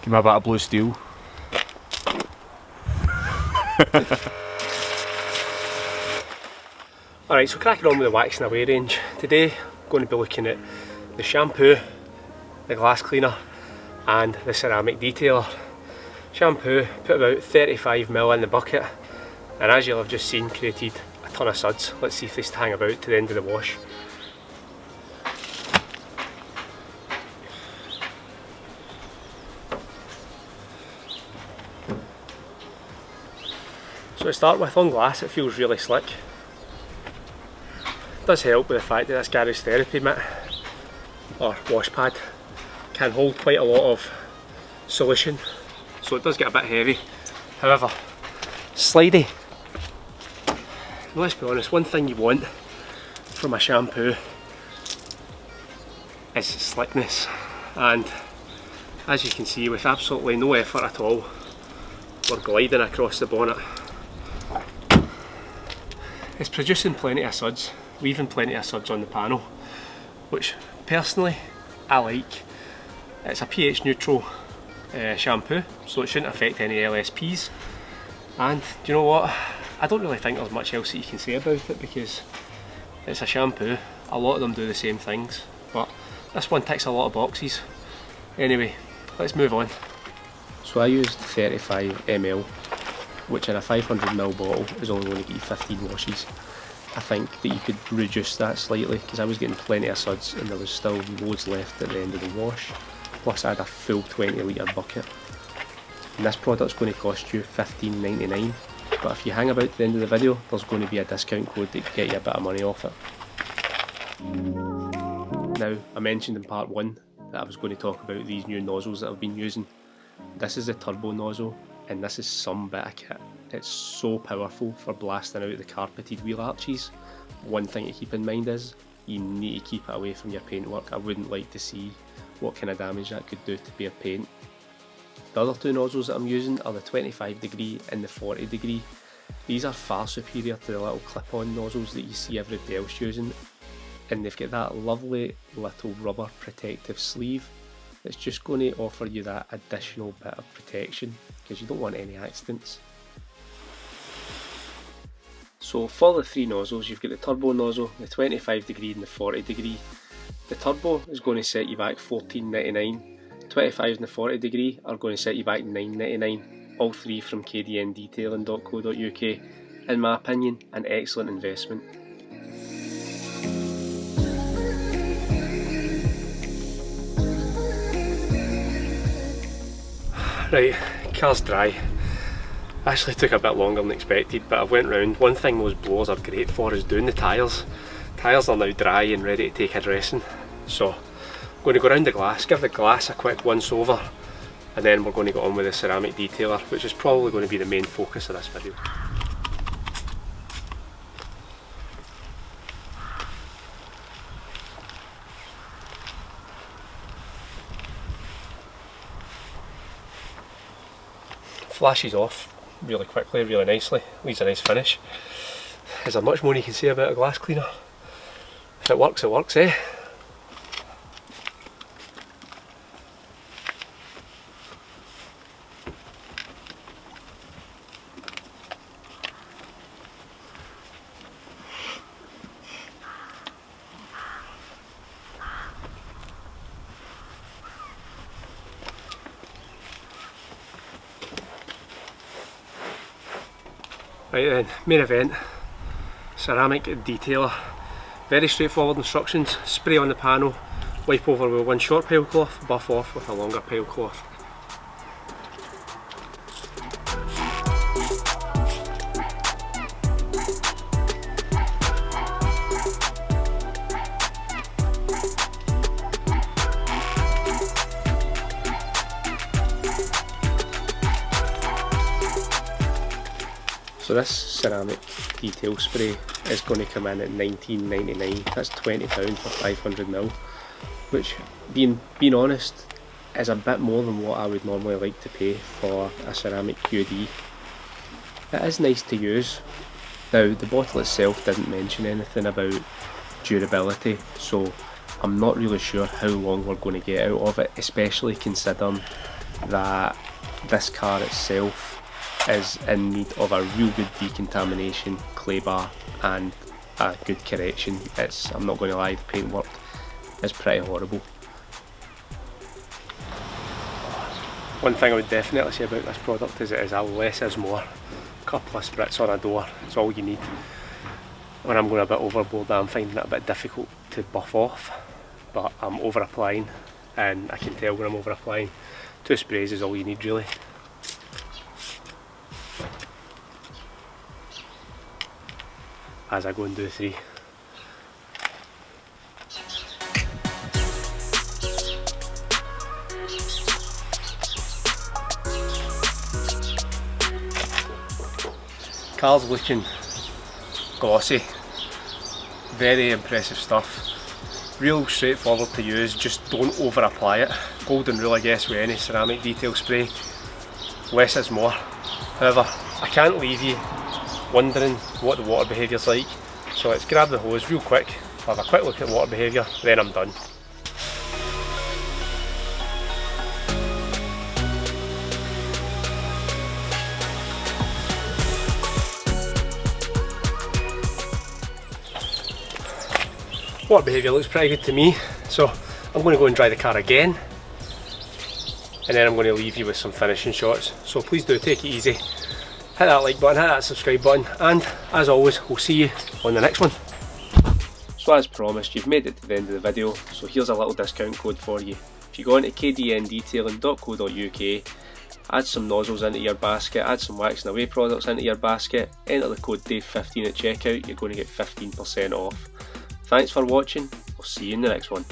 Give me a bit of blue steel. Alright, so cracking on with the waxing away range. Today I'm going to be looking at the shampoo, the glass cleaner and the ceramic detailer. Shampoo, put about 35ml in the bucket, and as you'll have just seen, created a ton of suds. Let's see if they hang about to the end of the wash. So to start with, on glass it feels really slick. It does help with the fact that this garage therapy mitt or wash pad can hold quite a lot of solution, so it does get a bit heavy. However, slidey. And let's be honest, one thing you want from a shampoo is slickness, and as you can see, with absolutely no effort at all, we're gliding across the bonnet. It's producing plenty of suds, leaving plenty of suds on the panel, which personally I like. It's a pH neutral shampoo, so it shouldn't affect any LSPs. And do you know what? I don't really think there's much else that you can say about it, because it's a shampoo. A lot of them do the same things, but this one ticks a lot of boxes. Anyway, let's move on. So I used 35ml, which in a 500ml bottle is only going to give you 15 washes. I think that you could reduce that slightly, because I was getting plenty of suds and there was still loads left at the end of the wash. Plus I had a full 20 litre bucket. And this product's going to cost you $15.99, but if you hang about to the end of the video, there's going to be a discount code that can get you a bit of money off it. Now, I mentioned in part 1 that I was going to talk about these new nozzles that I've been using. This is the turbo nozzle, and this is some bit of kit. It's so powerful for blasting out the carpeted wheel arches. One thing to keep in mind is you need to keep it away from your paintwork. I wouldn't like to see what kind of damage that could do to bare paint. The other two nozzles that I'm using are the 25 degree and the 40 degree. These are far superior to the little clip-on nozzles that you see everybody else using, and they've got that lovely little rubber protective sleeve that's just going to offer you that additional bit of protection, because you don't want any accidents. So for the three nozzles, you've got the turbo nozzle, the 25 degree and the 40 degree. The turbo is going to set you back $14.99, 25 and the 40 degree are going to set you back $9.99, all three from KDN Detailing.co.uk. In my opinion, an excellent investment. Right, car's dry. Actually took a bit longer than expected, but I went round. One thing those blowers are great for is doing the tyres. Tyres are now dry and ready to take a dressing. So I'm going to go around the glass, give the glass a quick once over, and then we're going to go on with the ceramic detailer, which is probably going to be the main focus of this video. Flashes off really quickly, really nicely, leaves a nice finish. Is there much more you can say about a glass cleaner? If it works, eh? Right then, main event, ceramic detailer. Very straightforward instructions: spray on the panel, wipe over with one short pile cloth, buff off with a longer pile cloth. So this ceramic detail spray is going to come in at $19.99. That's £20 for 500ml, which, being honest, is a bit more than what I would normally like to pay for a ceramic QD. It is nice to use. Now, the bottle itself didn't mention anything about durability, so I'm not really sure how long we're going to get out of it, especially considering that this car itself is in need of a real good decontamination, clay bar and a good correction. I'm not going to lie, the paintwork is pretty horrible. One thing I would definitely say about this product is it is a less is more. A couple of spritz on a door is all you need. When I'm going a bit overboard, I'm finding it a bit difficult to buff off, but I'm over applying, and I can tell when I'm over applying. 2 sprays is all you need really. As I go and do 3. Car's looking glossy, very impressive stuff, real straightforward to use, just don't over apply it. Golden rule I guess with any ceramic detail spray, less is more. However, I can't leave you wondering what the water behaviour is like, so let's grab the hose real quick, have a quick look at water behaviour, then I'm done. Water behaviour looks pretty good to me, so I'm going to go and dry the car again, and then I'm going to leave you with some finishing shots. So please do take it easy, hit that like button, hit that subscribe button, and as always we'll see you on the next one. So as promised, you've made it to the end of the video, so here's a little discount code for you. If you go into kdndetailing.co.uk, add some nozzles into your basket, add some waxing away products into your basket, enter the code Dave15 at checkout, you're going to get 15% off. Thanks for watching, we'll see you in the next one.